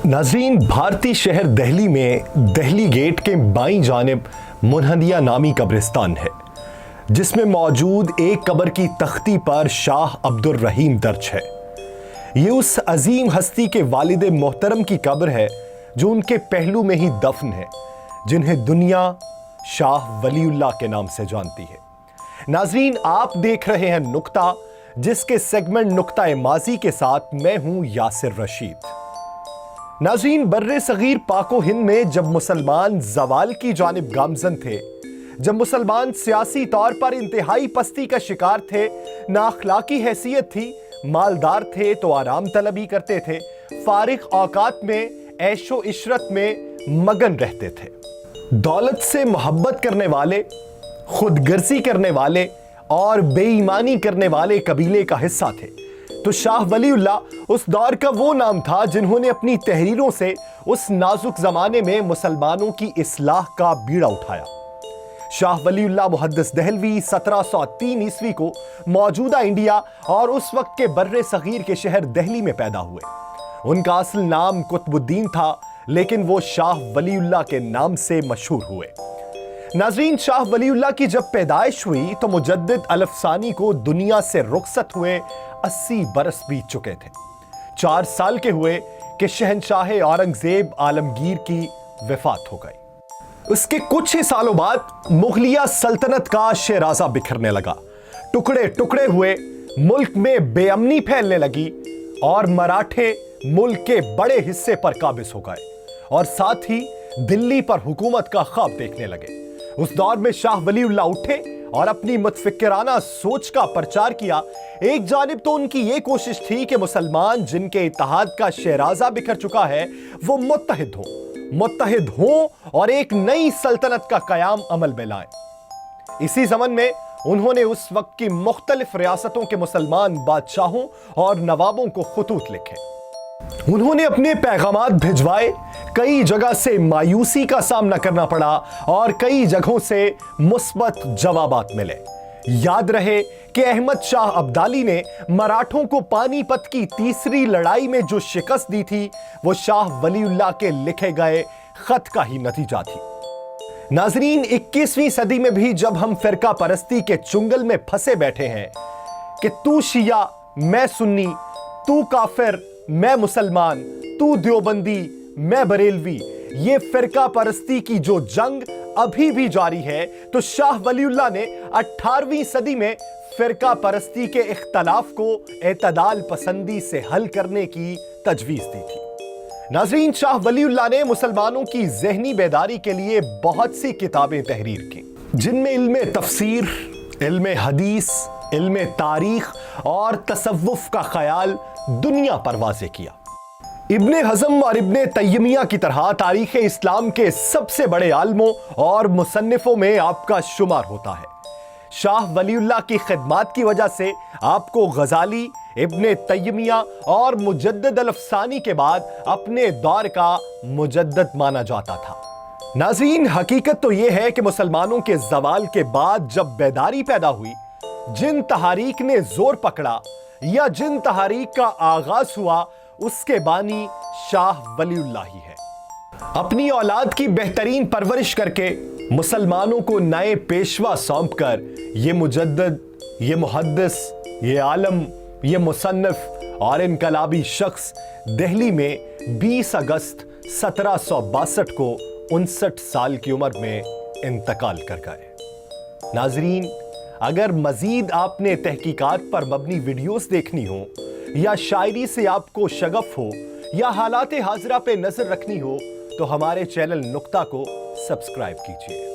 नाज़रीन, भारतीय शहर दिल्ली में दिल्ली गेट के बाईं जानिब मुनहदिया नामी कब्रिस्तान है, जिसमें मौजूद एक कब्र की तख्ती पर शाह अब्दुल रहीम दर्ज है। ये उस अजीम हस्ती के वालिद मोहतरम की कब्र है जो उनके पहलू में ही दफन है, जिन्हें दुनिया शाह वलीउल्लाह के नाम से जानती है। नाज़रीन, आप देख रहे हैं नुक्ता, जिसके सेगमेंट नुक्ता माजी के साथ मैं हूं यासिर रशीद। नाज़रीन, बर्रे सगीर पाको हिंद में जब मुसलमान ज़वाल की जानिब गामज़न थे, जब मुसलमान सियासी तौर पर इंतहाई पस्ती का शिकार थे, नाअखलाकी हैसियत थी, मालदार थे तो आराम तलबी करते थे, फारिग औकात में ऐशो इशरत में मगन रहते थे, दौलत से मोहब्बत करने वाले, खुदगर्जी करने वाले और बेईमानी करने वाले कबीले का हिस्सा थे, तो शाह वलीउल्लाह उस दौर का वो नाम था जिन्होंने अपनी तहरीरों से उस नाजुक जमाने में मुसलमानों की इस्लाह का बीड़ा उठाया। शाह वलीउल्लाह मुहद्दिस दहलवी 1703 ईस्वी को मौजूदा इंडिया और उस वक्त के बर्रे सगीर के शहर दिल्ली में पैदा हुए। उनका असल नाम कुतुबुद्दीन था, लेकिन वो शाह वलीउल्लाह के नाम से मशहूर हुए। नाज़रीन, शाह वलीउल्लाह की जब पैदाइश हुई तो मुजद्दिद अलफसानी को दुनिया से रुखसत हुए 80 बरस बीत चुके थे। 4 साल के हुए कि शहनशाह औरंगजेब आलमगीर की वफात हो गई। उसके कुछ ही सालों बाद मुगलिया सल्तनत का शहराजा बिखरने लगा, टुकड़े टुकड़े हुए, मुल्क में बेअमनी फैलने लगी और मराठे मुल्क के बड़े हिस्से पर काबिज हो गए और साथ ही दिल्ली पर हुकूमत का ख्वाब देखने लगे। उस दौर में शाह वलीउल्लाह उठे और अपनी मुतफिक्राना सोच का प्रचार किया। एक जानिब तो उनकी यह कोशिश थी कि मुसलमान जिनके इत्तेहाद का शहराजा बिखर चुका है वो मुत्तहिद हों और एक नई सल्तनत का कयाम अमल में लाएं। इसी ज़मन में उन्होंने उस वक्त की मुख्तलिफ रियासतों के मुसलमान बादशाहों और नवाबों को खुतूत लिखे। उन्होंने अपने पैगामात भिजवाए। कई जगह से मायूसी का सामना करना पड़ा और कई जगहों से मुस्बत जवाबात मिले। याद रहे कि अहमद शाह अब्दाली ने मराठों को पानीपत की तीसरी लड़ाई में जो शिकस्त दी थी, वो शाह वलीउल्लाह के लिखे गए खत का ही नतीजा थी। नाजरीन, 21वीं सदी में भी जब हम फिरका परस्ती के चुंगल में फंसे बैठे हैं कि तू शिया मैं सुन्नी, तू काफिर मैं मुसलमान, तू देवबंदी मैं बरेलवी, ये फिरका परस्ती की जो जंग अभी भी जारी है, तो शाह वलीउल्लाह ने 18वीं सदी में फिरका परस्ती के इख्तलाफ को एतदाल पसंदी से हल करने की तजवीज दी थी। नाज़रीन, शाह वलीउल्लाह ने मुसलमानों की ज़हनी बेदारी के लिए बहुत सी किताबें तहरीर की, जिनमें इल्मे तफसीर, इल्मे हदीस, इल्मे तारीख और तसव्वुफ का ख्याल दुनिया पर वाज़े किया। इब्ने हज़म और इब्ने तैयमिया की तरह तारीख़ इस्लाम के सबसे बड़े आलमों और मुसन्निफों में आपका शुमार होता है। शाह वलीउल्लाह की खिदमात की वजह से आपको गज़ाली, इब्ने तैयमिया और मुजद्दिद अलफसानी के बाद अपने दौर का मुजद्दिद माना जाता था। नाज़रीन, हकीकत तो यह है कि मुसलमानों के ज़वाल के बाद जब बेदारी पैदा हुई, जिन तहारीक ने जोर पकड़ा या जिन तहारीक का आगाज हुआ, उसके बानी शाह वलीउल्लाह ही है। अपनी औलाद की बेहतरीन परवरिश करके मुसलमानों को नए पेशवा सौंप कर ये मुजद्दिद, ये मुहद्दिस, ये आलम, ये मुसन्निफ और इनकलाबी शख्स दिल्ली में 20 अगस्त 1762 को 59 साल की उम्र में इंतकाल कर गए। नाजरीन, अगर मजीद आपने तहकीकात पर मबनी वीडियोस देखनी हो या शायरी से आपको शगफ हो या हालात हाजिरा पे नजर रखनी हो, तो हमारे चैनल नुक्ता को सब्सक्राइब कीजिए।